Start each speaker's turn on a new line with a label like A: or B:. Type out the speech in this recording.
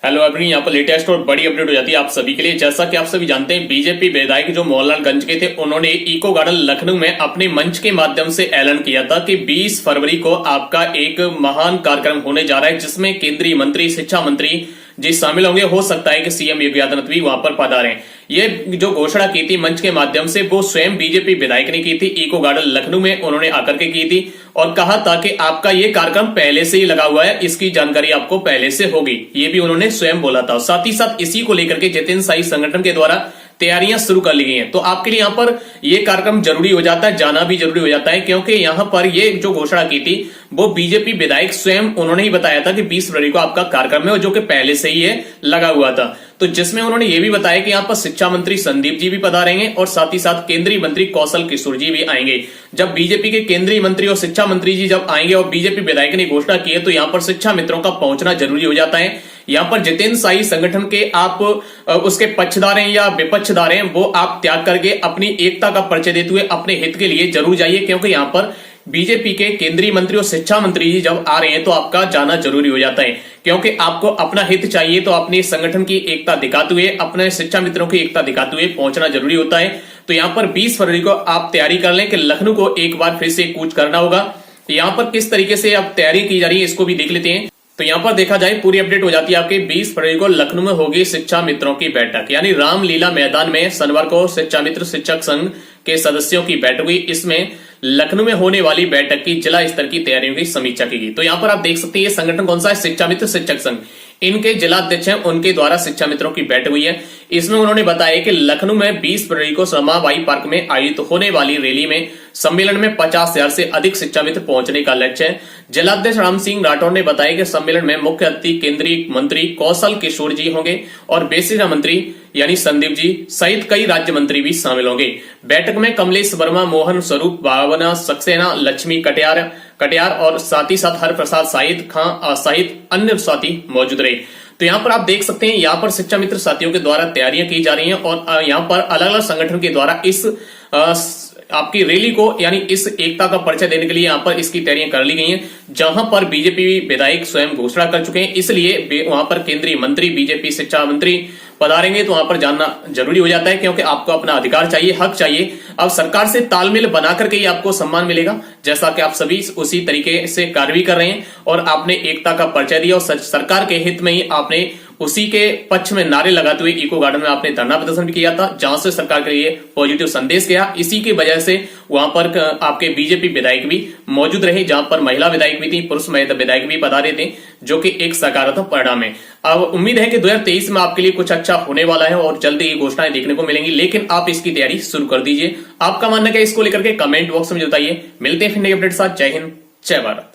A: Hello everyone, यहाँ पर latest और बड़ी अपडेट हो जाती है आप सभी के लिए। जैसा कि आप सभी जानते हैं, बीजेपी विधायक जो मोहनलालगंज के थे, उन्होंने इको गार्डन लखनऊ में अपने मंच के माध्यम से ऐलान किया था कि 20 फरवरी को आपका एक महान कार्यक्रम होने जा रहा है, जिसमें केंद्रीय मंत्री, शिक्षा मंत्री जी शामिल होंगे। हो सकता है कि सीएम योगी आदित्यनाथ भी वहां पर पधारें। ये जो घोषणा की थी मंच के माध्यम से, वो स्वयं बीजेपी विधायक ने की थी। इको गार्डन लखनऊ में उन्होंने आकर के की थी और कहा था कि आपका ये कार्यक्रम पहले से ही लगा हुआ है, इसकी जानकारी आपको पहले से होगी। ये भी उन्होंने स्वयं बोला था। साथ ही साथ इसी को लेकर के जितेंद्र साई संगठन के द्वारा तैयारियां शुरू कर ली गई हैं। तो आपके लिए यहां पर यह कार्यक्रम जरूरी हो जाता है, जाना भी जरूरी हो जाता है, क्योंकि यहां पर ये जो घोषणा की थी वो बीजेपी विधायक स्वयं उन्होंने ही बताया था कि 20 फरवरी को आपका कार्यक्रम है, जो कि पहले से ही ये लगा हुआ था। तो जिसमें उन्होंने ये भी बताया कि यहां पर शिक्षा मंत्री संदीप जी भी पधारेंगे और साथ ही साथ केंद्रीय मंत्री कौशल किशोर जी भी आएंगे। जब बीजेपी के केंद्रीय मंत्री और शिक्षा मंत्री जी जब आएंगे और बीजेपी विधायक ने घोषणा की है, तो यहां पर शिक्षा मित्रों का पहुंचना जरूरी हो जाता है। यहां पर जितेंद्र साई संगठन के आप उसके पक्षधार हैं या विपक्षधार हैं, वो आप त्याग करके अपनी एकता का परिचय देते हुए अपने हित के लिए जरूर जाइए, क्योंकि यहां पर बीजेपी के केंद्रीय मंत्री और शिक्षा मंत्री जी जब आ रहे हैं तो आपका जाना जरूरी हो जाता है, क्योंकि आपको अपना हित चाहिए। तो अपने संगठन की एकता दिखाते हुए, अपने शिक्षा मित्रों की एकता दिखाते हुए पहुंचना जरूरी होता है। तो यहां पर 20 फरवरी को आप तैयारी कर लें कि लखनऊ को एक बार फिर से कूच करना होगा। तो यहां पर किस तरीके से अब तैयारी की जा रही है, इसको भी देख लेते हैं। तो यहां पर देखा जाए, पूरी अपडेट हो जाती है आपके 20 फरवरी को लखनऊ में होगी शिक्षा मित्रों की बैठक, यानी रामलीला मैदान में शनिवार को शिक्षा मित्र शिक्षक संघ के सदस्यों की बैठक हुई। इसमें लखनऊ में होने वाली बैठक की जिला स्तर की तैयारियों की समीक्षा की गई। तो यहां पर आप देख सकते हैं, ये संगठन कौन सा है, शिक्षा मित्र शिक्षक संघ। इनके जिला अध्यक्ष हैं, उनके द्वारा शिक्षा मित्रों की बैठक हुई है। इसमें उन्होंने बताया कि लखनऊ में 20 फरवरी को समाबाई पार्क में आयोजित होने वाली रैली में सम्मेलन में 50,000 से अधिक शिक्षा मित्र पहुंचने का लक्ष्य है। जिलाध्यक्ष राम सिंह राठौर ने बताया कि सम्मेलन में मुख्य अतिथि केंद्रीय मंत्री कौशल किशोर जी होंगे और बेसिक मंत्री यानी संदीप जी सहित कई राज्य मंत्री भी शामिल होंगे। बैठक में कमलेश वर्मा, मोहन स्वरूप, भावना सक्सेना, लक्ष्मी कटियार और साथ ही साथ हर प्रसाद साहिद खां सहित अन्य साथी मौजूद रहे। तो यहाँ पर आप देख सकते हैं, यहाँ पर शिक्षा मित्र साथियों के द्वारा तैयारियां की जा रही हैं और यहाँ पर अलग अलग संगठन के द्वारा इस आपकी रैली को यानी इस एकता का परिचय देने के लिए यहाँ पर इसकी तैयारियां कर ली गई हैं, जहां पर बीजेपी विधायक स्वयं घोषणा कर चुके हैं। इसलिए वहां पर केंद्रीय मंत्री, बीजेपी शिक्षा मंत्री पधारेंगे तो वहां पर जानना जरूरी हो जाता है, क्योंकि आपको अपना अधिकार चाहिए, हक चाहिए। अब सरकार से तालमेल बना करके ही आपको सम्मान मिलेगा, जैसा कि आप सभी उसी तरीके से कार्य भी कर रहे हैं और आपने एकता का परिचय दिया और सरकार के हित में ही आपने उसी के पक्ष में नारे लगाते हुए इको गार्डन में आपने धरना प्रदर्शन भी किया था, जहां से सरकार के लिए पॉजिटिव संदेश गया। इसी की वजह से वहां पर आपके बीजेपी विधायक भी मौजूद रहे, जहां पर महिला विधायक भी थी, पुरुष विधायक भी पधारे थे, जो कि एक सकारात्मक परिणाम है। अब उम्मीद है कि 2023 में आपके लिए कुछ अच्छा होने वाला है और जल्दी ये घोषणाएं देखने को मिलेंगी, लेकिन आप इसकी तैयारी शुरू कर दीजिए। आपका मानना क्या है, इसको लेकर के कमेंट बॉक्स में बताइए। मिलते हैं फिर नए अपडेट साथ। जय हिंद, जय भारत।